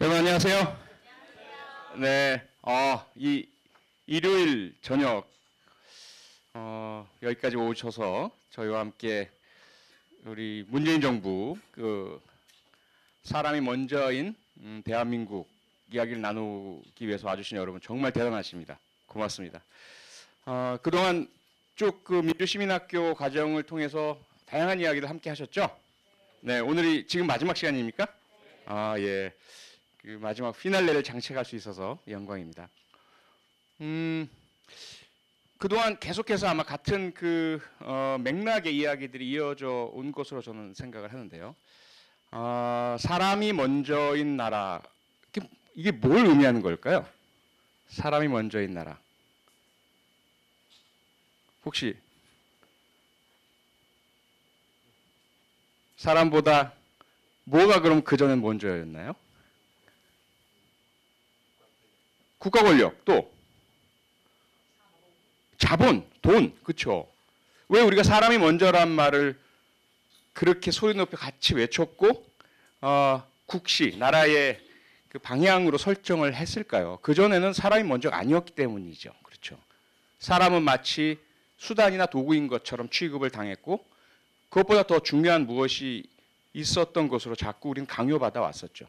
여러분 안녕하세요. 네, 이 일요일 저녁 여기까지 오셔서 저희와 함께 우리 문재인 정부 사람이 먼저인 대한민국 이야기를 나누기 위해서 와주신 여러분 정말 대단하십니다. 고맙습니다. 그동안 쭉 민주시민학교 과정을 통해서 다양한 이야기를 함께 하셨죠? 네, 오늘이 지금 마지막 시간입니까? 예. 그 마지막 피날레를 장식할 수 있어서 영광입니다. 그동안 계속해서 아마 같은 맥락의 이야기들이 이어져 온 것으로 저는 생각을 하는데요. 사람이 먼저인 나라, 이게 뭘 의미하는 걸까요? 사람이 먼저인 나라. 혹시 사람보다 뭐가 그럼 그전엔 먼저였나요? 국가 권력, 또 자본, 돈, 그렇죠? 왜 우리가 사람이 먼저란 말을 그렇게 소리 높여 같이 외쳤고 국시, 나라의 그 방향으로 설정을 했을까요? 그전에는 사람이 먼저가 아니었기 때문이죠. 그렇죠? 사람은 마치 수단이나 도구인 것처럼 취급을 당했고 그것보다 더 중요한 무엇이 있었던 것으로 자꾸 우리는 강요받아 왔었죠.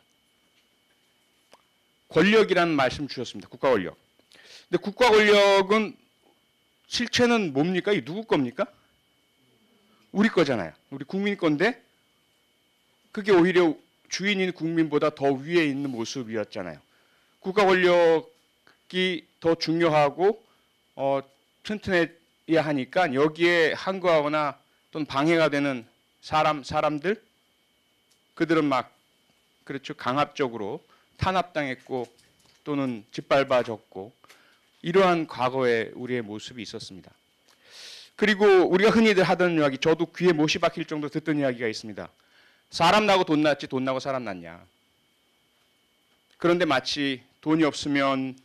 권력이라는 말씀 주셨습니다. 국가 권력. 근데 국가 권력은 실체는 뭡니까? 이 누구 겁니까? 우리 거잖아요. 우리 국민 건데 그게 오히려 주인인 국민보다 더 위에 있는 모습이었잖아요. 국가 권력이 더 중요하고 튼튼해야 하니까 여기에 항거하거나 또는 방해가 되는 사람들 그들은 막 그렇죠. 강압적으로 탄압당했고 또는 짓밟아졌고 이러한 과거에 우리의 모습이 있었습니다. 그리고 우리가 흔히들 하던 이야기, 저도 귀에 못이 박힐 정도로 듣던 이야기가 있습니다. 사람 나고 돈 났지 돈 나고 사람 났냐. 그런데 마치 돈이 없으면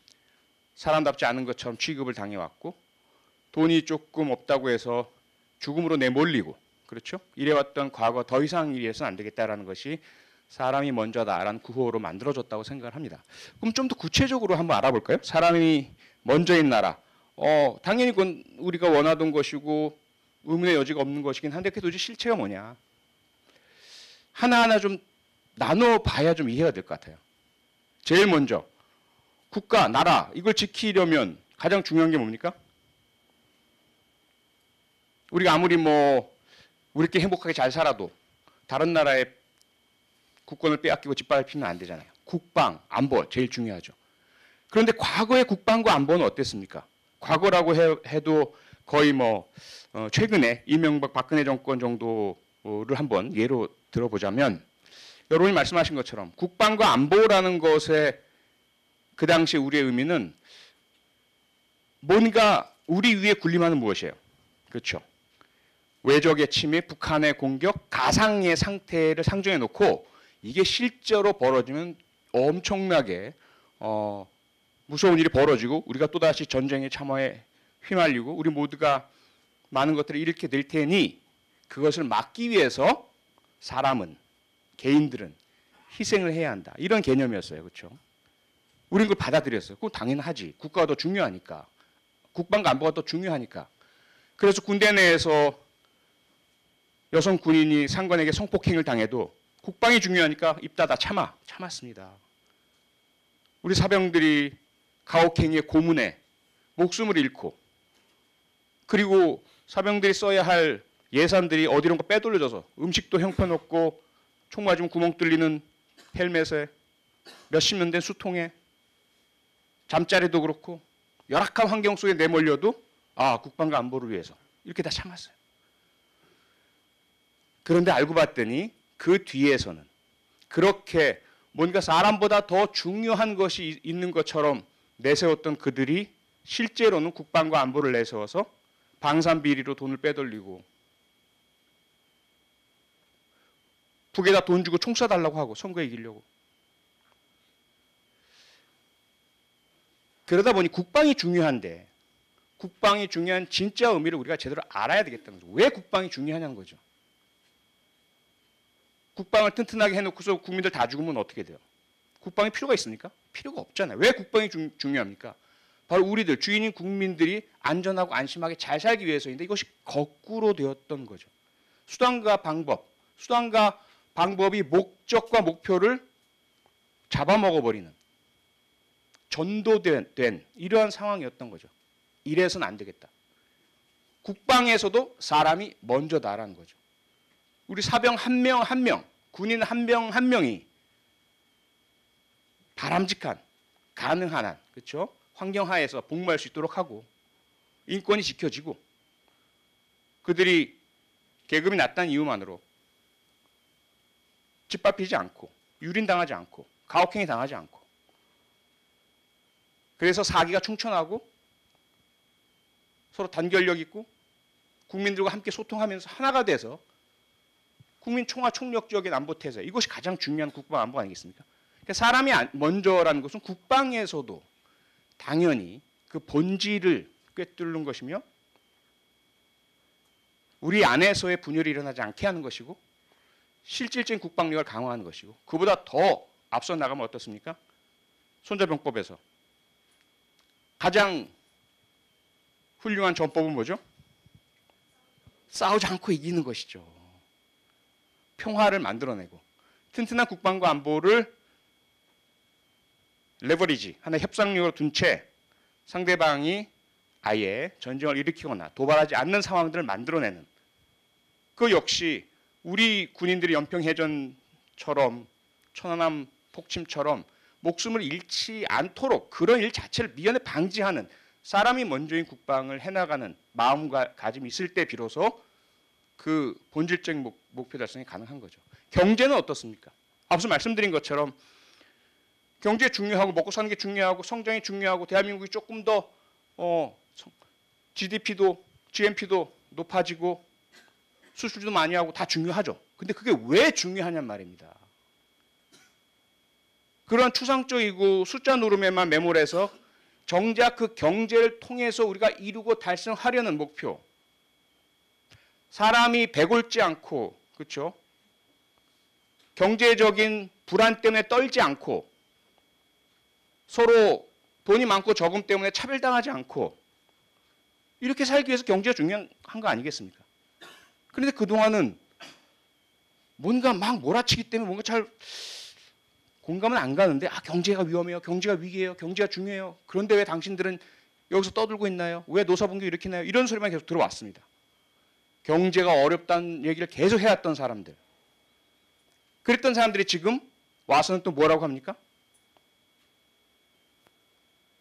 사람답지 않은 것처럼 취급을 당해왔고 돈이 조금 없다고 해서 죽음으로 내몰리고 그렇죠? 이래왔던 과거 더 이상 이래서는 안 되겠다라는 것이 사람이 먼저다라는 구호로 만들어졌다고 생각을 합니다. 그럼 좀 더 구체적으로 한번 알아볼까요? 사람이 먼저인 나라. 당연히 그건 우리가 원하던 것이고 의문의 여지가 없는 것이긴 한데 그게 도대체 실체가 뭐냐. 하나하나 좀 나눠봐야 좀 이해가 될 것 같아요. 제일 먼저 국가, 나라 이걸 지키려면 가장 중요한 게 뭡니까? 우리가 아무리 우리께 행복하게 잘 살아도 다른 나라의 국권을 빼앗기고 짓밟히면 안 되잖아요. 국방, 안보 제일 중요하죠. 그런데 과거의 국방과 안보는 어땠습니까? 과거라고 해도 거의 최근에 이명박 박근혜 정권 정도를 한번 예로 들어보자면 여러분이 말씀하신 것처럼 국방과 안보라는 것의 그 당시 우리의 의미는 뭔가 우리 위에 군림하는 무엇이에요? 그렇죠. 외적의 침입, 북한의 공격, 가상의 상태를 상정해 놓고 이게 실제로 벌어지면 엄청나게 무서운 일이 벌어지고 우리가 또다시 전쟁의 참화에 휘말리고 우리 모두가 많은 것들을 잃게 될 테니 그것을 막기 위해서 사람은, 개인들은 희생을 해야 한다. 이런 개념이었어요. 그렇죠? 우리는 그걸 받아들였어요. 그거 당연하지. 국가가 더 중요하니까. 국방과 안보가 더 중요하니까. 그래서 군대 내에서 여성 군인이 상관에게 성폭행을 당해도 국방이 중요하니까 입 닫아 참았습니다. 우리 사병들이 가혹행위의 고문에 목숨을 잃고 그리고 사병들이 써야 할 예산들이 어디론가 빼돌려져서 음식도 형편없고 총 맞으면 구멍 뚫리는 헬멧에 몇십 년 된 수통에 잠자리도 그렇고 열악한 환경 속에 내몰려도 국방과 안보를 위해서 이렇게 다 참았어요. 그런데 알고 봤더니 그 뒤에서는 그렇게 뭔가 사람보다 더 중요한 것이 있는 것처럼 내세웠던 그들이 실제로는 국방과 안보를 내세워서 방산비리로 돈을 빼돌리고 북에다 돈 주고 총 쏴달라고 하고 선거에 이기려고. 그러다 보니 국방이 중요한데 국방이 중요한 진짜 의미를 우리가 제대로 알아야 되겠다는 거죠. 왜 국방이 중요하냐는 거죠. 국방을 튼튼하게 해놓고서 국민들 다 죽으면 어떻게 돼요? 국방이 필요가 있습니까? 필요가 없잖아요. 왜 국방이 중요합니까? 바로 우리들 주인인 국민들이 안전하고 안심하게 잘 살기 위해서인데 이것이 거꾸로 되었던 거죠. 수단과 방법이 목적과 목표를 잡아먹어버리는 전도된 이러한 상황이었던 거죠. 이래서는 안 되겠다. 국방에서도 사람이 먼저다라는 거죠. 우리 사병 한 명 한 명, 군인 한 명 한 명이 바람직한, 가능한 한, 그렇죠? 환경 하에서 복무할 수 있도록 하고 인권이 지켜지고 그들이 계급이 낮다는 이유만으로 짓밟히지 않고 유린당하지 않고 가혹행위 당하지 않고 그래서 사기가 충천하고 서로 단결력 있고 국민들과 함께 소통하면서 하나가 돼서 국민 총화 총력적인 안보 태세 이것이 가장 중요한 국방 안보 아니겠습니까? 그러니까 사람이 먼저라는 것은 국방에서도 당연히 그 본질을 꿰뚫는 것이며 우리 안에서의 분열이 일어나지 않게 하는 것이고 실질적인 국방력을 강화하는 것이고 그보다 더 앞서 나가면 어떻습니까? 손자병법에서 가장 훌륭한 전법은 뭐죠? 싸우지 않고 이기는 것이죠. 평화를 만들어내고 튼튼한 국방과 안보를 레버리지, 하나의 협상력으로 둔 채 상대방이 아예 전쟁을 일으키거나 도발하지 않는 상황들을 만들어내는 그 역시 우리 군인들이 연평해전처럼 천안함 폭침처럼 목숨을 잃지 않도록 그런 일 자체를 미연에 방지하는 사람이 먼저인 국방을 해나가는 마음가짐이 있을 때 비로소 그 본질적인 목표 달성이 가능한 거죠. 경제는 어떻습니까? 앞서 말씀드린 것처럼 경제 중요하고 먹고 사는 게 중요하고 성장이 중요하고 대한민국이 조금 더 GDP도 GNP도 높아지고 수출도 많이 하고 다 중요하죠. 근데 그게 왜 중요하냔 말입니다. 그런 추상적이고 숫자 노름에만 매몰해서 정작 그 경제를 통해서 우리가 이루고 달성하려는 목표 사람이 배골지 않고 그렇죠? 경제적인 불안 때문에 떨지 않고 서로 돈이 많고 적음 때문에 차별당하지 않고 이렇게 살기 위해서 경제가 중요한 거 아니겠습니까? 그런데 그동안은 뭔가 막 몰아치기 때문에 뭔가 잘 공감은 안 가는데 경제가 위험해요. 경제가 위기예요. 경제가 중요해요. 그런데 왜 당신들은 여기서 떠들고 있나요? 왜 노사분규 일으키나요? 이런 소리만 계속 들어왔습니다. 경제가 어렵다는 얘기를 계속 해왔던 사람들. 그랬던 사람들이 지금 와서는 또 뭐라고 합니까?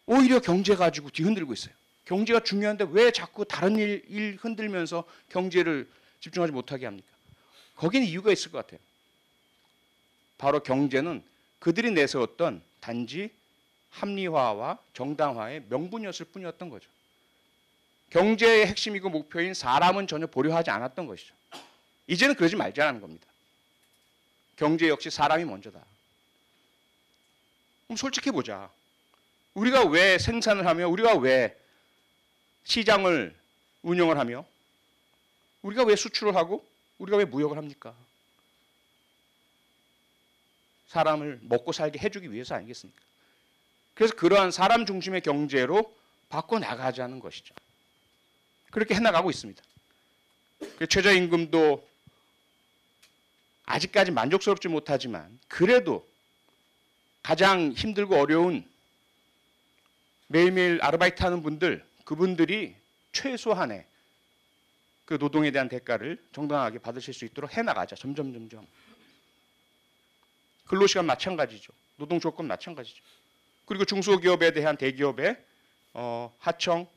오히려 경제 가지고 뒤흔들고 있어요. 경제가 중요한데 왜 자꾸 다른 일 흔들면서 경제를 집중하지 못하게 합니까? 거기는 이유가 있을 것 같아요. 바로 경제는 그들이 내세웠던 단지 합리화와 정당화의 명분이었을 뿐이었던 거죠. 경제의 핵심이고 목표인 사람은 전혀 보려하지 않았던 것이죠. 이제는 그러지 말자는 겁니다. 경제 역시 사람이 먼저다. 그럼 솔직히 보자. 우리가 왜 생산을 하며 우리가 왜 시장을 운영을 하며 우리가 왜 수출을 하고 우리가 왜 무역을 합니까? 사람을 먹고 살게 해주기 위해서 아니겠습니까? 그래서 그러한 사람 중심의 경제로 바꿔나가자는 것이죠. 그렇게 해나가고 있습니다. 최저임금도 아직까지 만족스럽지 못하지만 그래도 가장 힘들고 어려운 매일매일 아르바이트 하는 분들 그분들이 최소한의 그 노동에 대한 대가를 정당하게 받으실 수 있도록 해나가자. 점점. 근로시간 마찬가지죠. 노동조건 마찬가지죠. 그리고 중소기업에 대한 대기업의 하청,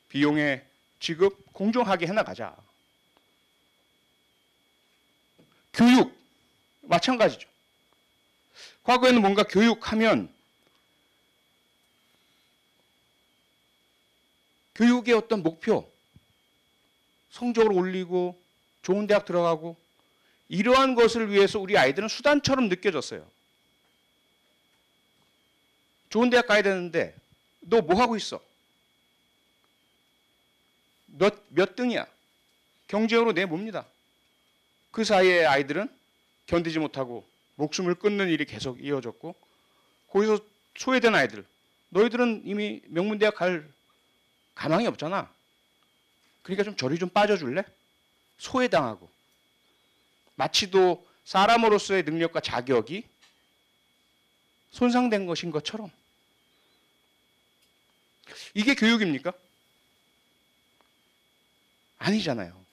비용의 지급 공정하게 해나가자. 교육 마찬가지죠. 과거에는 뭔가 교육하면 교육의 어떤 목표, 성적을 올리고 좋은 대학 들어가고 이러한 것을 위해서 우리 아이들은 수단처럼 느껴졌어요. 좋은 대학 가야 되는데 너 뭐 하고 있어? 몇 등이야? 경제적으로 내 뭡니다. 그 사이에 아이들은 견디지 못하고 목숨을 끊는 일이 계속 이어졌고 거기서 소외된 아이들, 너희들은 이미 명문대학 갈 가망이 없잖아. 그러니까 좀 저리 좀 빠져줄래? 소외당하고 마치도 사람으로서의 능력과 자격이 손상된 것인 것처럼. 이게 교육입니까? 아니잖아요.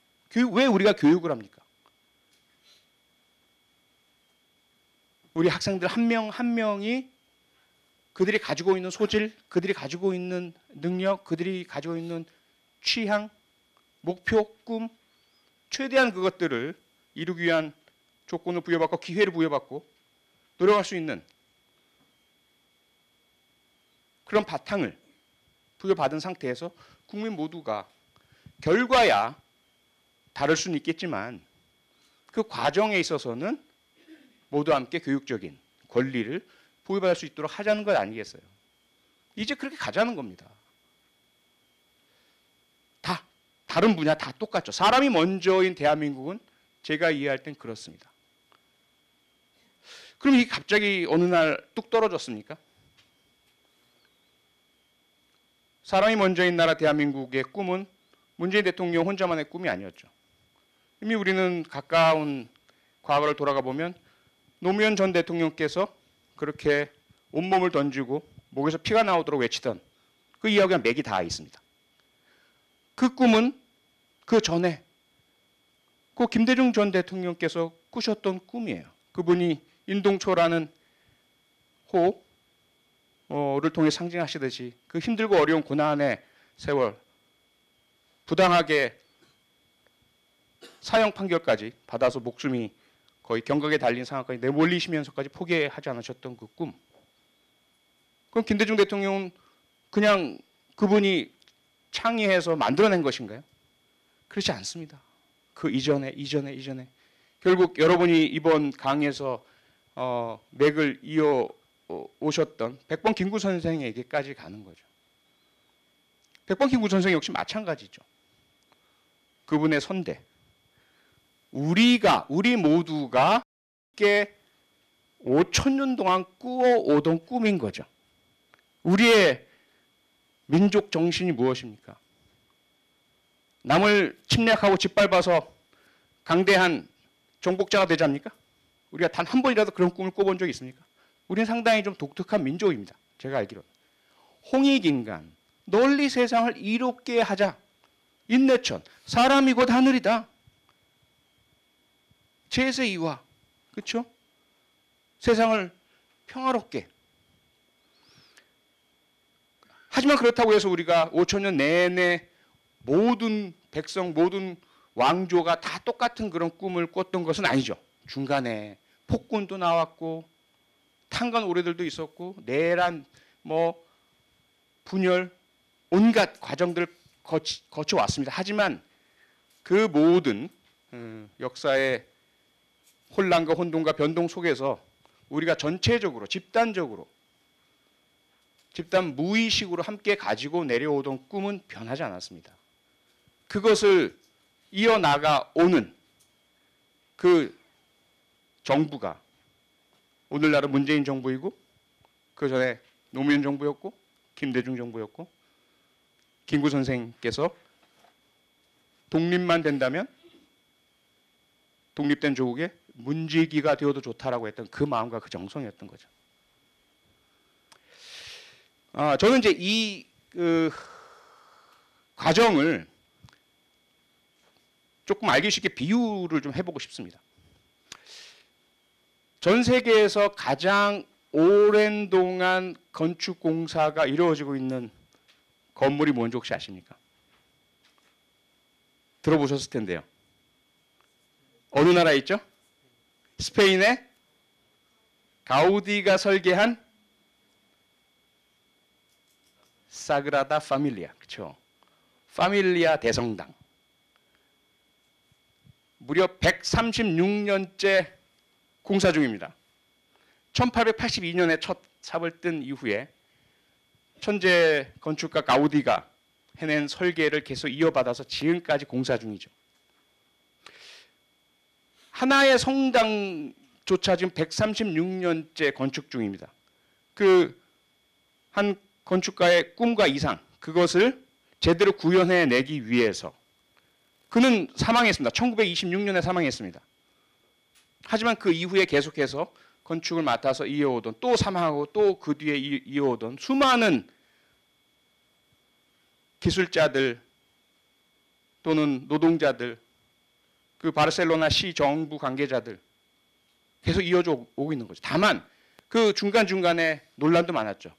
왜 우리가 교육을 합니까? 우리 학생들 한 명 한 명이 그들이 가지고 있는 소질, 그들이 가지고 있는 능력, 그들이 가지고 있는 취향, 목표, 꿈, 최대한 그것들을 이루기 위한 조건을 부여받고 기회를 부여받고 노력할 수 있는 그런 바탕을 부여받은 상태에서 국민 모두가 결과야 다를 수는 있겠지만 그 과정에 있어서는 모두 함께 교육적인 권리를 부여받을 수 있도록 하자는 것 아니겠어요? 이제 그렇게 가자는 겁니다. 다 다른 분야 다 똑같죠. 사람이 먼저인 대한민국은 제가 이해할 땐 그렇습니다. 그럼 이게 갑자기 어느 날 뚝 떨어졌습니까? 사람이 먼저인 나라 대한민국의 꿈은 문재인 대통령 혼자만의 꿈이 아니었죠. 이미 우리는 가까운 과거를 돌아가 보면 노무현 전 대통령께서 그렇게 온몸을 던지고 목에서 피가 나오도록 외치던 그 이야기가 맥이 다 있습니다. 그 꿈은 그 전에 그 김대중 전 대통령께서 꾸셨던 꿈이에요. 그분이 인동초라는 호를 통해 상징하시듯이 그 힘들고 어려운 고난의 세월, 부당하게 사형 판결까지 받아서 목숨이 거의 경각에 달린 상황까지 내몰리시면서까지 포기하지 않으셨던 그 꿈. 그럼 김대중 대통령은 그냥 그분이 창의해서 만들어낸 것인가요? 그렇지 않습니다. 그 이전에 결국 여러분이 이번 강의에서 맥을 이어 오셨던 백범 김구 선생에게까지 가는 거죠. 백범 김구 선생 역시 마찬가지죠. 그분의 선대. 우리 모두가 함께 5,000년 동안 꾸어오던 꿈인 거죠. 우리의 민족 정신이 무엇입니까? 남을 침략하고 짓밟아서 강대한 정복자가 되자입니까? 우리가 단 한 번이라도 그런 꿈을 꿔본 적이 있습니까? 우리는 상당히 좀 독특한 민족입니다. 제가 알기로는. 홍익인간, 널리 세상을 이롭게 하자. 인내천, 사람이 곧 하늘이다. 제세이화, 그렇죠? 세상을 평화롭게. 하지만 그렇다고 해서 우리가 5,000년 내내 모든 백성, 모든 왕조가 다 똑같은 그런 꿈을 꿨던 것은 아니죠. 중간에 폭군도 나왔고 탄간 오래들도 있었고 내란, 분열, 온갖 과정들을 거쳐왔습니다. 하지만 그 모든 역사의 혼란과 혼돈과 변동 속에서 우리가 전체적으로 집단 무의식으로 함께 가지고 내려오던 꿈은 변하지 않았습니다. 그것을 이어나가 오는 그 정부가 오늘날은 문재인 정부이고 그 전에 노무현 정부였고 김대중 정부였고 김구 선생께서 독립만 된다면 독립된 조국의 문지기가 되어도 좋다라고 했던 그 마음과 그 정성이었던 거죠. 저는 이제 이 과정을 조금 알기 쉽게 비유를 좀 해보고 싶습니다. 전 세계에서 가장 오랜 동안 건축 공사가 이루어지고 있는 건물이 뭔지 혹시 아십니까? 들어보셨을 텐데요. 어느 나라에 있죠? 스페인의 가우디가 설계한 사그라다 파밀리아, 그렇죠? 파밀리아 대성당. 무려 136년째 공사 중입니다. 1882년에 첫 삽을 뜬 이후에 천재 건축가 가우디가 해낸 설계를 계속 이어받아서 지금까지 공사 중이죠. 하나의 성당 조차 지금 136년째 건축 중입니다. 그 한 건축가의 꿈과 이상, 그것을 제대로 구현해내기 위해서 그는 사망했습니다. 1926년에 사망했습니다. 하지만 그 이후에 계속해서 건축을 맡아서 이어오던, 또 사망하고 또 그 뒤에 이어오던 수많은 기술자들 또는 노동자들, 그 바르셀로나 시 정부 관계자들 계속 이어져 오고 있는 거죠. 다만 그 중간중간에 논란도 많았죠.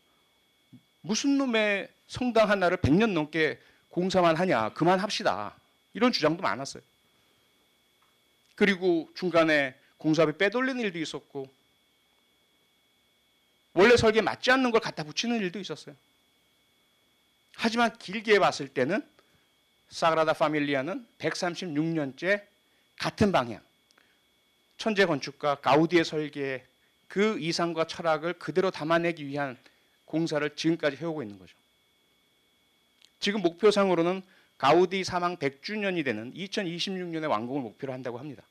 무슨 놈의 성당 하나를 100년 넘게 공사만 하냐, 그만합시다. 이런 주장도 많았어요. 그리고 중간에 공사비 빼돌리는 일도 있었고 원래 설계에 맞지 않는 걸 갖다 붙이는 일도 있었어요. 하지만 길게 봤을 때는 사그라다 파밀리아는 136년째 같은 방향, 천재 건축가 가우디의 설계에 그 이상과 철학을 그대로 담아내기 위한 공사를 지금까지 해오고 있는 거죠. 지금 목표상으로는 가우디 사망 100주년이 되는 2026년에 완공을 목표로 한다고 합니다.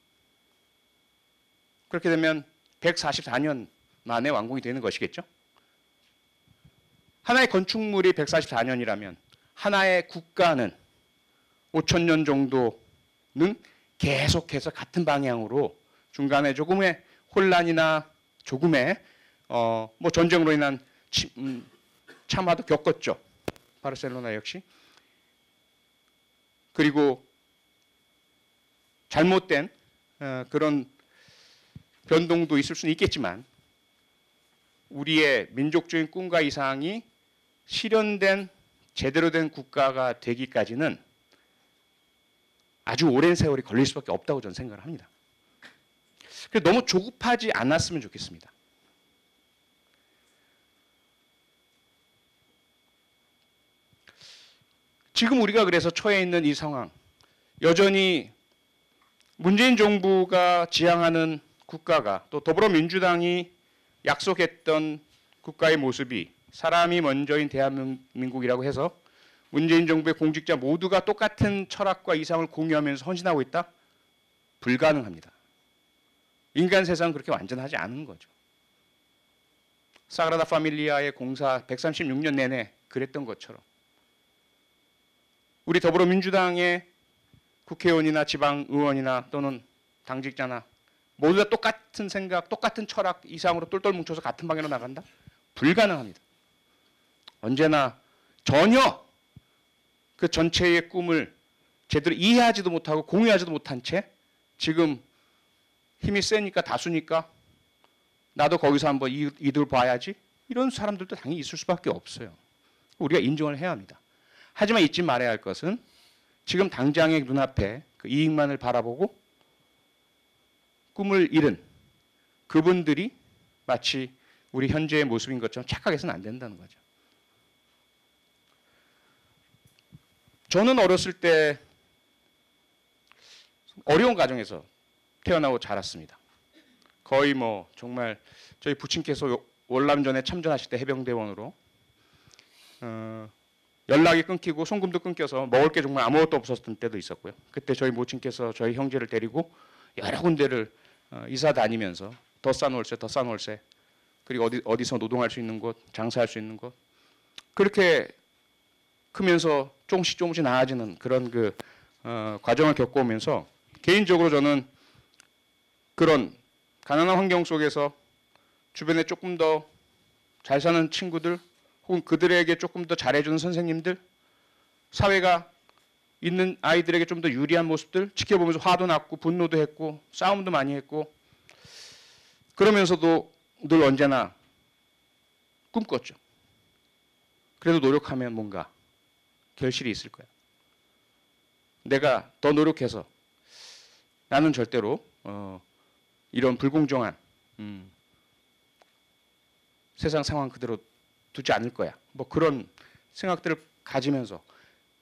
그렇게 되면 144년 만에 완공이 되는 것이겠죠. 하나의 건축물이 144년이라면 하나의 국가는 5,000년 정도는 계속해서 같은 방향으로 중간에 조금의 혼란이나 조금의 뭐 전쟁으로 인한 참화도 겪었죠. 바르셀로나 역시. 그리고 잘못된 그런 변동도 있을 수는 있겠지만 우리의 민족적인 꿈과 이상이 실현된 제대로 된 국가가 되기까지는 아주 오랜 세월이 걸릴 수밖에 없다고 저는 생각을 합니다. 그래서 너무 조급하지 않았으면 좋겠습니다. 지금 우리가 그래서 처해 있는 이 상황, 여전히 문재인 정부가 지향하는 국가가 또 더불어민주당이 약속했던 국가의 모습이 사람이 먼저인 대한민국이라고 해서 문재인 정부의 공직자 모두가 똑같은 철학과 이상을 공유하면서 헌신하고 있다? 불가능합니다. 인간 세상은 그렇게 완전하지 않은 거죠. 사그라다 파밀리아의 공사 136년 내내 그랬던 것처럼 우리 더불어민주당의 국회의원이나 지방의원이나 또는 당직자나 모두 다 똑같은 생각, 똑같은 철학 이상으로 똘똘 뭉쳐서 같은 방향으로 나간다? 불가능합니다. 언제나 전혀 그 전체의 꿈을 제대로 이해하지도 못하고 공유하지도 못한 채 지금 힘이 세니까 다수니까 나도 거기서 한번 이들 봐야지 이런 사람들도 당연히 있을 수밖에 없어요. 우리가 인정을 해야 합니다. 하지만 잊지 말아야 할 것은 지금 당장의 눈앞에 그 이익만을 바라보고 꿈을 잃은 그분들이 마치 우리 현재의 모습인 것처럼 착각해서는 안 된다는 거죠. 저는 어렸을 때 어려운 가정에서 태어나고 자랐습니다. 거의 뭐 정말 저희 부친께서 월남전에 참전하실 때 해병대원으로 연락이 끊기고 송금도 끊겨서 먹을 게 정말 아무것도 없었던 때도 있었고요. 그때 저희 모친께서 저희 형제를 데리고 여러 군데를 이사 다니면서 더 싼 월세, 더 싼 월세, 그리고 어디서 노동할 수 있는 곳, 장사할 수 있는 곳, 그렇게 크면서 조금씩 나아지는 그런 그 과정을 겪어오면서 개인적으로 저는 그런 가난한 환경 속에서 주변에 조금 더 잘 사는 친구들 혹은 그들에게 조금 더 잘해주는 선생님들, 사회가 있는 아이들에게 좀 더 유리한 모습들 지켜보면서 화도 났고 분노도 했고 싸움도 많이 했고 그러면서도 늘 언제나 꿈꿨죠. 그래도 노력하면 뭔가 결실이 있을 거야. 내가 더 노력해서 나는 절대로 이런 불공정한 세상 상황 그대로 두지 않을 거야. 뭐 그런 생각들을 가지면서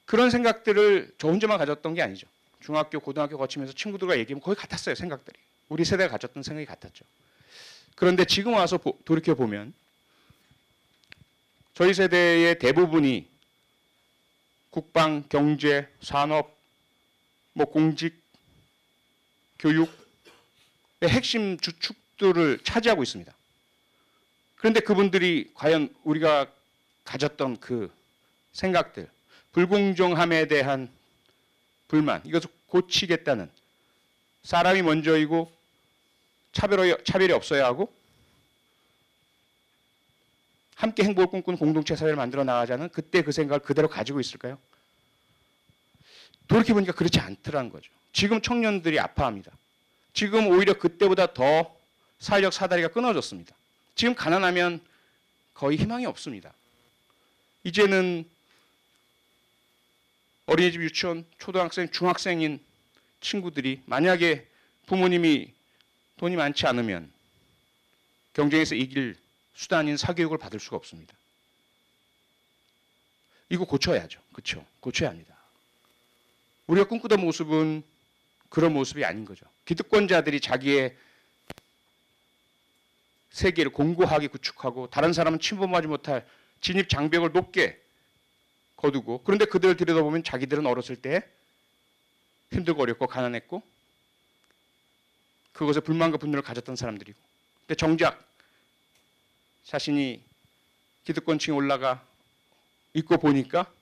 그런 생각들을 저 혼자만 가졌던 게 아니죠. 중학교, 고등학교 거치면서 친구들과 얘기하면 거의 같았어요. 생각들이. 우리 세대가 가졌던 생각이 같았죠. 그런데 지금 와서 돌이켜보면 저희 세대의 대부분이 국방, 경제, 산업, 뭐 공직, 교육의 핵심 주축 숫들을 차지하고 있습니다. 그런데 그분들이 과연 우리가 가졌던 그 생각들, 불공정함에 대한 불만, 이것을 고치겠다는, 사람이 먼저이고 차별이 없어야 하고 함께 행복을 꿈꾸는 공동체 사회를 만들어 나가자는 그때 그 생각을 그대로 가지고 있을까요? 돌이켜보니까 그렇지 않더라는 거죠. 지금 청년들이 아파합니다. 지금 오히려 그때보다 더 사회적 사다리가 끊어졌습니다. 지금 가난하면 거의 희망이 없습니다. 이제는 어린이집, 유치원, 초등학생, 중학생인 친구들이 만약에 부모님이 돈이 많지 않으면 경쟁에서 이길 수단인 사교육을 받을 수가 없습니다. 이거 고쳐야죠. 그렇죠? 고쳐야 합니다. 우리가 꿈꾸던 모습은 그런 모습이 아닌 거죠. 기득권자들이 자기의 세계를 공고하게 구축하고 다른 사람은 침범하지 못할 진입 장벽을 높게 거두고, 그런데 그들을 들여다보면 자기들은 어렸을 때 힘들고 어렵고 가난했고 그것에 불만과 분노를 가졌던 사람들이고, 근데 정작 자신이 기득권층에 올라가 있고 보니까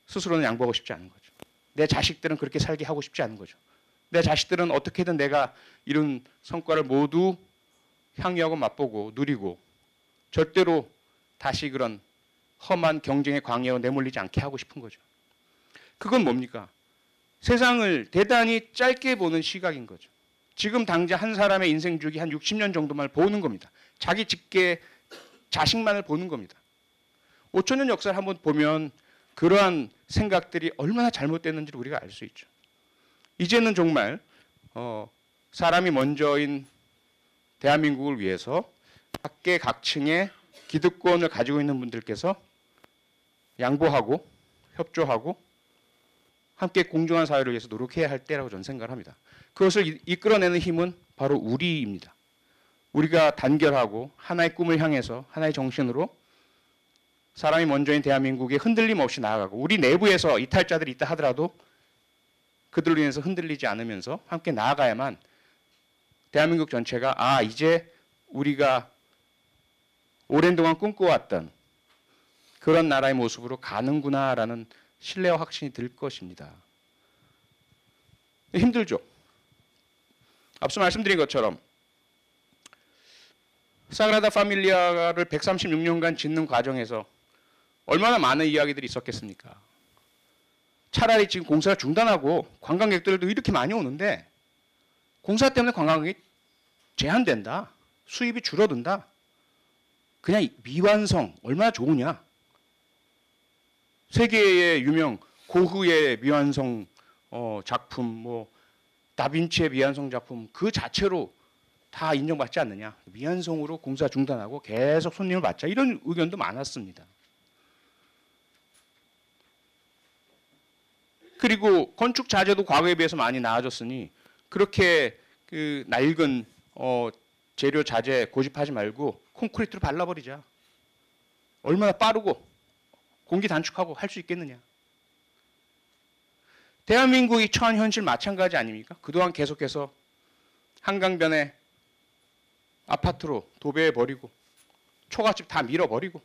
스스로는 양보하고 싶지 않은 거죠. 내 자식들은 그렇게 살게 하고 싶지 않은 거죠. 내 자식들은 어떻게든 내가 이룬 성과를 모두 향유하고 맛보고 누리고 절대로 다시 그런 험한 경쟁의 광야로 내몰리지 않게 하고 싶은 거죠. 그건 뭡니까? 세상을 대단히 짧게 보는 시각인 거죠. 지금 당장 한 사람의 인생 주기 한 60년 정도만 보는 겁니다. 자기 직계 자식만을 보는 겁니다. 5천 년 역사를 한번 보면 그러한 생각들이 얼마나 잘못됐는지를 우리가 알 수 있죠. 이제는 정말 사람이 먼저인 대한민국을 위해서 각계각층의 기득권을 가지고 있는 분들께서 양보하고 협조하고 함께 공정한 사회를 위해서 노력해야 할 때라고 저는 생각을 합니다. 그것을 이끌어내는 힘은 바로 우리입니다. 우리가 단결하고 하나의 꿈을 향해서 하나의 정신으로 사람이 먼저인 대한민국에 흔들림 없이 나아가고, 우리 내부에서 이탈자들이 있다 하더라도 그들로 인해서 흔들리지 않으면서 함께 나아가야만 대한민국 전체가 이제 우리가 오랜 동안 꿈꿔왔던 그런 나라의 모습으로 가는구나라는 신뢰와 확신이 들 것입니다. 힘들죠. 앞서 말씀드린 것처럼 사그라다 파밀리아를 136년간 짓는 과정에서 얼마나 많은 이야기들이 있었겠습니까? 차라리 지금 공사를 중단하고 관광객들도 이렇게 많이 오는데 공사 때문에 관광객이 제한된다. 수입이 줄어든다. 그냥 미완성 얼마나 좋으냐. 세계의 유명 고흐의 미완성 작품, 뭐 다빈치의 미완성 작품 그 자체로 다 인정받지 않느냐. 미완성으로 공사 중단하고 계속 손님을 받자. 이런 의견도 많았습니다. 그리고 건축 자재도 과거에 비해서 많이 나아졌으니 그렇게 그 낡은 재료 자재 고집하지 말고 콘크리트로 발라버리자. 얼마나 빠르고 공기 단축하고 할 수 있겠느냐. 대한민국이 처한 현실 마찬가지 아닙니까? 그동안 계속해서 한강변에 아파트로 도배해버리고 초가집 다 밀어버리고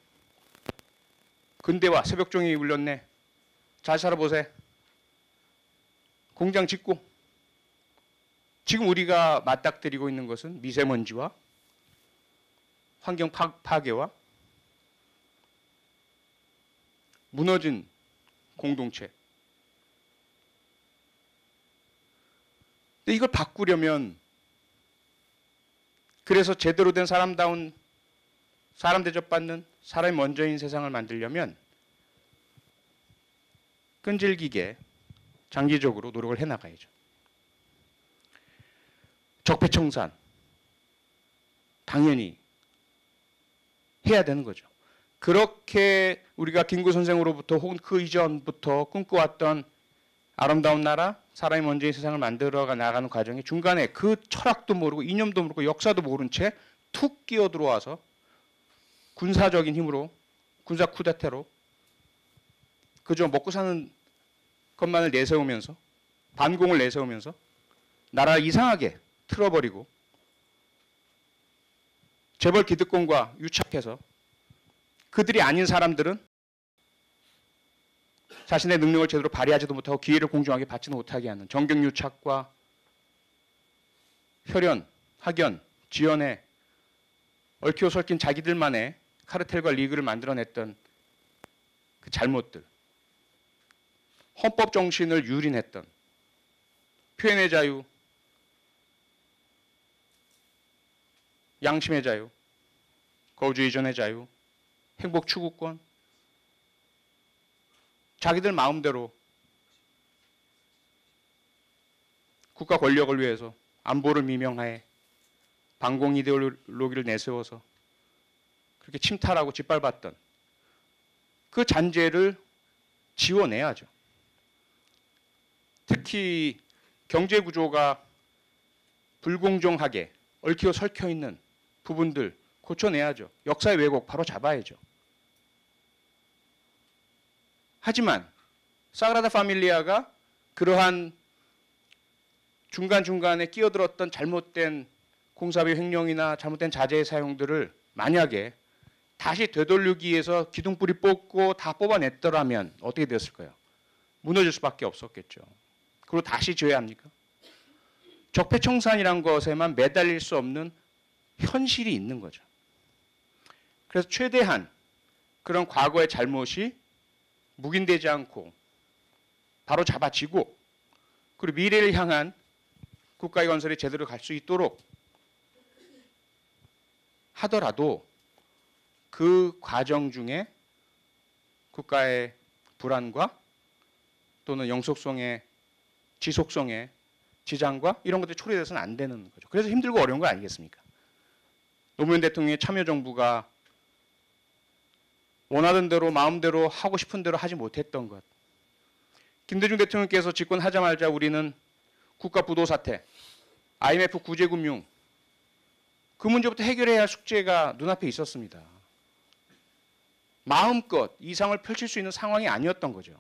근대화 새벽종이 울렸네. 잘 살아보세. 공장 짓고 지금 우리가 맞닥뜨리고 있는 것은 미세먼지와 환경 파괴와 무너진 공동체. 근데 이걸 바꾸려면 그래서 제대로 된 사람다운 사람 대접받는 사람이 먼저인 세상을 만들려면 끈질기게 장기적으로 노력을 해나가야죠. 적폐청산 당연히 해야 되는 거죠. 그렇게 우리가 김구 선생으로부터 혹은 그 이전부터 꿈꿔왔던 아름다운 나라, 사람이 먼저인 세상을 만들어 나가는 과정에 중간에 그 철학도 모르고 이념도 모르고 역사도 모른 채 툭 끼어 들어와서 군사적인 힘으로 군사 쿠데타로 그저 먹고 사는 것만을 내세우면서 반공을 내세우면서 나라를 이상하게 틀어버리고 재벌 기득권과 유착해서 그들이 아닌 사람들은 자신의 능력을 제대로 발휘하지도 못하고 기회를 공정하게 받지도 못하게 하는 정경유착과 혈연, 학연, 지연에 얽히고 설킨 자기들만의 카르텔과 리그를 만들어냈던 그 잘못들, 헌법 정신을 유린했던 표현의 자유, 양심의 자유, 거주 이전의 자유, 행복 추구권, 자기들 마음대로 국가 권력을 위해서 안보를 미명하에 반공 이데올로기를 내세워서 그렇게 침탈하고 짓밟았던 그 잔재를 지워내야죠. 특히 경제 구조가 불공정하게 얽히고 설켜 있는 부분들 고쳐내야죠. 역사의 왜곡 바로 잡아야죠. 하지만 사그라다 파밀리아가 그러한 중간중간에 끼어들었던 잘못된 공사비 횡령이나 잘못된 자재의 사용들을 만약에 다시 되돌리기 위해서 기둥뿌리 뽑고 다 뽑아냈더라면 어떻게 됐을까요? 무너질 수밖에 없었겠죠. 그리고 다시 지어야 합니까? 적폐청산이란 것에만 매달릴 수 없는 현실이 있는 거죠. 그래서 최대한 그런 과거의 잘못이 묵인되지 않고 바로 잡아지고 그리고 미래를 향한 국가의 건설이 제대로 갈 수 있도록 하더라도 그 과정 중에 국가의 불안과 또는 영속성의 지속성의 지장과 이런 것들이 초래돼서는 안 되는 거죠. 그래서 힘들고 어려운 거 아니겠습니까? 노무현 대통령의 참여정부가 원하던 대로 마음대로 하고 싶은 대로 하지 못했던 것. 김대중 대통령께서 집권하자마자 우리는 국가 부도 사태, IMF 구제금융 그 문제부터 해결해야 할 숙제가 눈앞에 있었습니다. 마음껏 이상을 펼칠 수 있는 상황이 아니었던 거죠.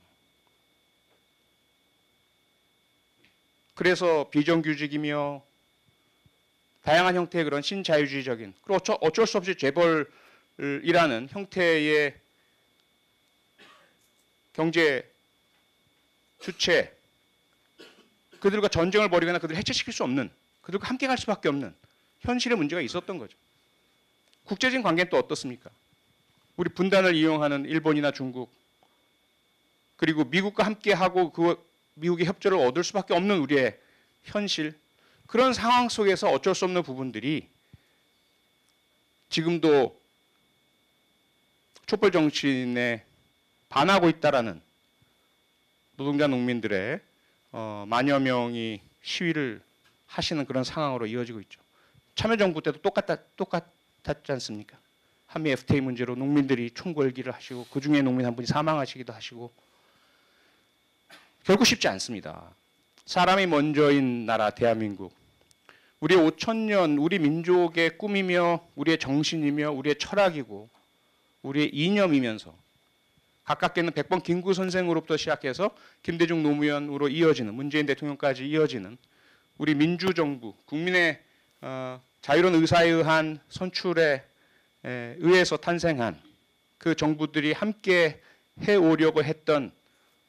그래서 비정규직이며 다양한 형태의 그런 신자유주의적인 그리고 어쩔 수 없이 재벌이라는 형태의 경제 주체 그들과 전쟁을 벌이거나 그들을 해체시킬 수 없는 그들과 함께 갈 수밖에 없는 현실의 문제가 있었던 거죠. 국제적인 관계는 또 어떻습니까? 우리 분단을 이용하는 일본이나 중국 그리고 미국과 함께하고 그 미국의 협조를 얻을 수밖에 없는 우리의 현실 그런 상황 속에서 어쩔 수 없는 부분들이 지금도 촛불 정신에 반하고 있다라는 노동자 농민들의 만여 명이 시위를 하시는 그런 상황으로 이어지고 있죠. 참여정부 때도 똑같았지 않습니까? 한미 FTA 문제로 농민들이 총궐기를 하시고 그중에 농민 한 분이 사망하시기도 하시고 결국 쉽지 않습니다. 사람이 먼저인 나라 대한민국 우리의 5,000년 우리 민족의 꿈이며 우리의 정신이며 우리의 철학이고 우리의 이념이면서 가깝게는 백번 김구 선생으로부터 시작해서 김대중 노무현으로 이어지는 문재인 대통령까지 이어지는 우리 민주정부 국민의 자유로운 의사에 의한 선출에 의해서 탄생한 그 정부들이 함께 해오려고 했던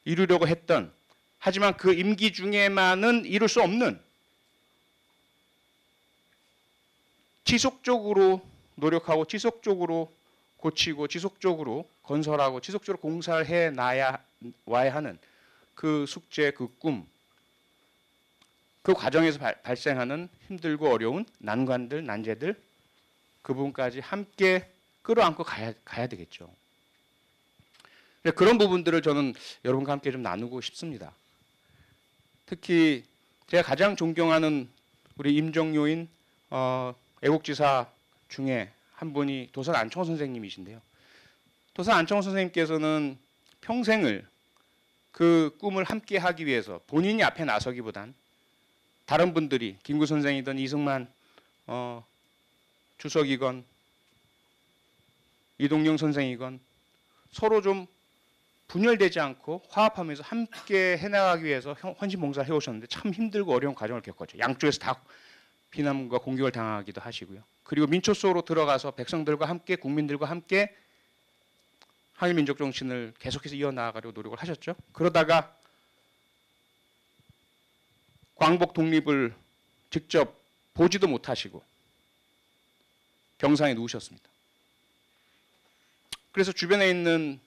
이루려고 했던 하지만 그 임기 중에만은 이룰 수 없는 지속적으로 노력하고 지속적으로 고치고 지속적으로 건설하고 지속적으로 공사를 와야 하는 그 숙제, 그 꿈, 그 과정에서 발생하는 힘들고 어려운 난관들, 난제들 그 부분까지 함께 끌어안고 가야 되겠죠. 그런 부분들을 저는 여러분과 함께 좀 나누고 싶습니다. 특히 제가 가장 존경하는 우리 임정요인 애국지사 중에 한 분이 도산 안청호 선생님이신데요. 도산 안청호 선생님께서는 평생을 그 꿈을 함께 하기 위해서 본인이 앞에 나서기보단 다른 분들이 김구 선생이든 이승만 주석이건 이동영 선생이건 서로 좀 분열되지 않고 화합하면서 함께 해나가기 위해서 헌신봉사를 해오셨는데 참 힘들고 어려운 과정을 겪었죠. 양쪽에서 다 비난과 공격을 당하기도 하시고요. 그리고 민초 속으로 들어가서 백성들과 함께 국민들과 함께 항일 민족 정신을 계속해서 이어나가려고 노력을 하셨죠. 그러다가 광복 독립을 직접 보지도 못하시고 병상에 누우셨습니다. 그래서 주변에 있는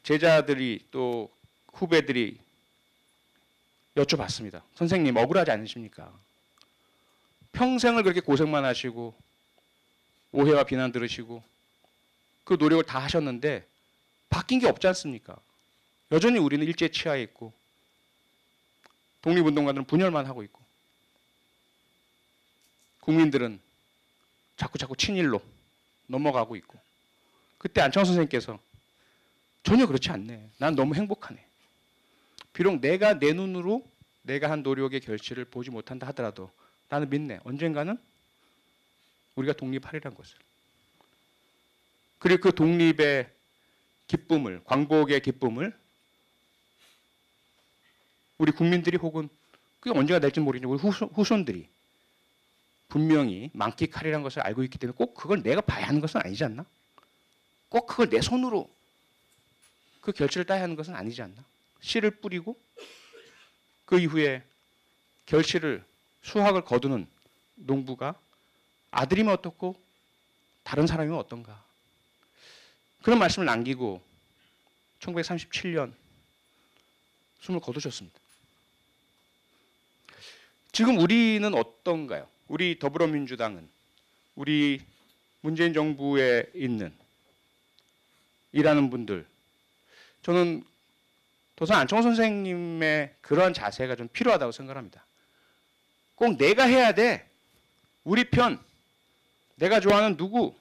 제자들이 또 후배들이 여쭤봤습니다. 선생님 억울하지 않으십니까? 평생을 그렇게 고생만 하시고 오해와 비난 들으시고 그 노력을 다 하셨는데 바뀐 게 없지 않습니까? 여전히 우리는 일제 치하에 있고 독립운동가들은 분열만 하고 있고 국민들은 자꾸 친일로 넘어가고 있고 그때 안창호 선생님께서 전혀 그렇지 않네. 난 너무 행복하네. 비록 내가 내 눈으로 내가 한 노력의 결실을 보지 못한다 하더라도 나는 믿네. 언젠가는 우리가 독립하리란 것을. 그리고 그 독립의 기쁨을, 광복의 기쁨을 우리 국민들이 혹은 그게 언제가 될지 모르겠지만 우리 후손들이 분명히 만끽하리라는 것을 알고 있기 때문에 꼭 그걸 내가 봐야 하는 것은 아니지 않나? 꼭 그걸 내 손으로 그 결실을 따야 하는 것은 아니지 않나? 씨를 뿌리고 그 이후에 결실을 수확을 거두는 농부가 아들이면 어떻고 다른 사람이면 어떤가? 그런 말씀을 남기고 1937년 숨을 거두셨습니다. 지금 우리는 어떤가요? 우리 더불어민주당은 우리 문재인 정부에 있는 일하는 분들 저는 도선 안창호 선생님의 그런 자세가 좀 필요하다고 생각합니다. 꼭 내가 해야 돼. 우리 편. 내가 좋아하는 누구.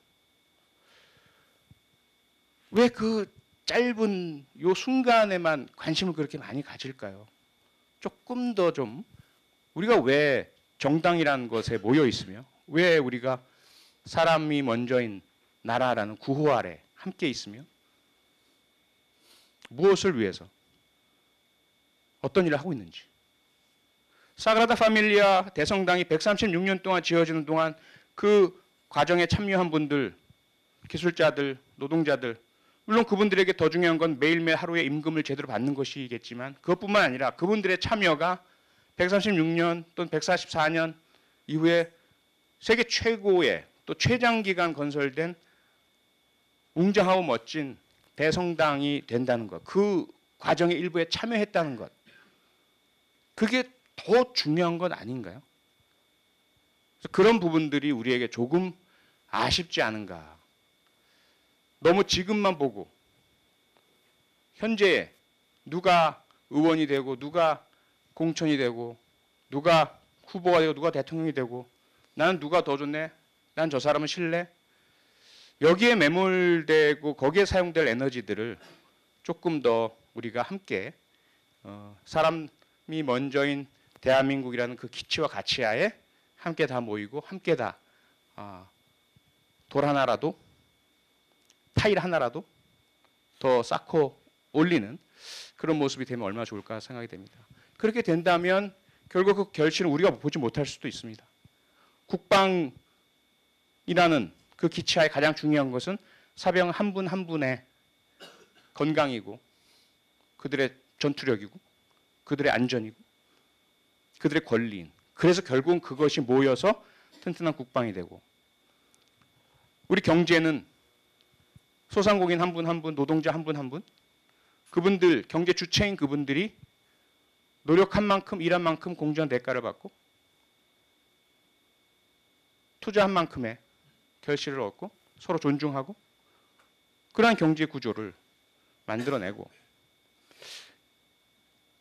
왜 그 짧은 요 순간에만 관심을 그렇게 많이 가질까요? 조금 더 좀 우리가 왜 정당이라는 것에 모여 있으며 왜 우리가 사람이 먼저인 나라라는 구호 아래 함께 있으며 무엇을 위해서 어떤 일을 하고 있는지. 사그라다 파밀리아 대성당이 136년 동안 지어지는 동안 그 과정에 참여한 분들, 기술자들, 노동자들, 물론 그분들에게 더 중요한 건 매일매일 하루에 임금을 제대로 받는 것이겠지만 그것뿐만 아니라 그분들의 참여가 136년 또는 144년 이후에 세계 최고의 또 최장기간 건설된 웅장하고 멋진 대성당이 된다는 것, 그 과정의 일부에 참여했다는 것, 그게 더 중요한 건 아닌가요? 그런 부분들이 우리에게 조금 아쉽지 않은가. 너무 지금만 보고 현재에 누가 의원이 되고 누가 공천이 되고 누가 후보가 되고 누가 대통령이 되고 나는 누가 더 좋네? 난 저 사람은 싫네? 여기에 매몰되고 거기에 사용될 에너지들을 조금 더 우리가 함께 사람이 먼저인 대한민국이라는 그 기치와 가치하에 함께 다 모이고 함께 다 돌 하나라도 타일 하나라도 더 쌓고 올리는 그런 모습이 되면 얼마나 좋을까 생각이 됩니다. 그렇게 된다면 결국 그 결실은 우리가 보지 못할 수도 있습니다. 국방이라는 그 기치하에 가장 중요한 것은 사병 한 분 한 분의 건강이고 그들의 전투력이고 그들의 안전이고 그들의 권리인. 그래서 결국은 그것이 모여서 튼튼한 국방이 되고 우리 경제는 소상공인 한 분 한 분, 노동자 한 분 한 분, 그분들 경제 주체인 그분들이 노력한 만큼 일한 만큼 공정한 대가를 받고 투자한 만큼의 결실을 얻고 서로 존중하고 그러한 경제 구조를 만들어내고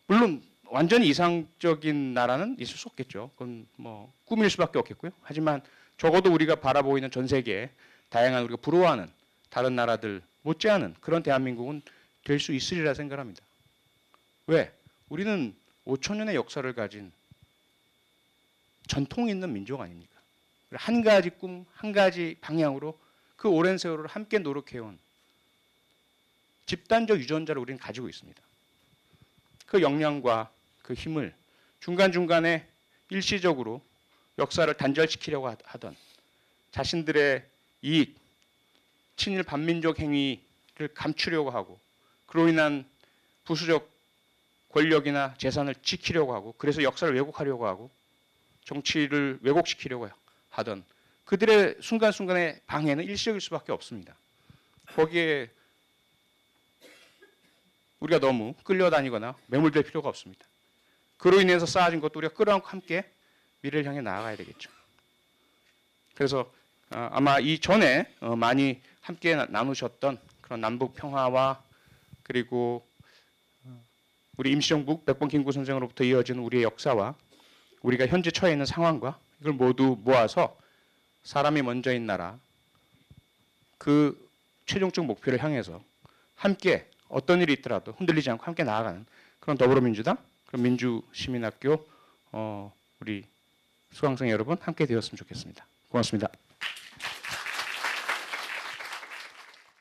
물론 완전히 이상적인 나라는 있을 수 없겠죠. 그건 뭐 꿈일 수밖에 없겠고요. 하지만 적어도 우리가 바라보이는 전 세계에 다양한 우리가 부러워하는 다른 나라들 못지않은 그런 대한민국은 될 수 있으리라 생각합니다. 왜? 우리는 5천 년의 역사를 가진 전통 있는 민족 아닙니까? 한 가지 꿈, 한 가지 방향으로 그 오랜 세월을 함께 노력해온 집단적 유전자를 우리는 가지고 있습니다. 그 역량과 그 힘을 중간중간에 일시적으로 역사를 단절시키려고 하던 자신들의 이익, 친일 반민족 행위를 감추려고 하고 그로 인한 부수적 권력이나 재산을 지키려고 하고 그래서 역사를 왜곡하려고 하고 정치를 왜곡시키려고 하던 그들의 순간순간의 방해는 일시적일 수밖에 없습니다. 거기에 우리가 너무 끌려다니거나 매몰될 필요가 없습니다. 그로 인해서 쌓아진 것도 우리가 끌어안고 함께 미래를 향해 나아가야 되겠죠. 그래서 아마 이전에 많이 함께 나누셨던 그런 남북 평화와 그리고 우리 임시정부 백범 김구 선생으로부터 이어지는 우리의 역사와 우리가 현재 처해 있는 상황과 이걸 모두 모아서 사람이 먼저인 나라 그 최종적 목표를 향해서 함께 어떤 일이 있더라도 흔들리지 않고 함께 나아가는 그런 더불어민주당, 그런 민주시민학교 우리 수강생 여러분 함께 되었으면 좋겠습니다. 고맙습니다.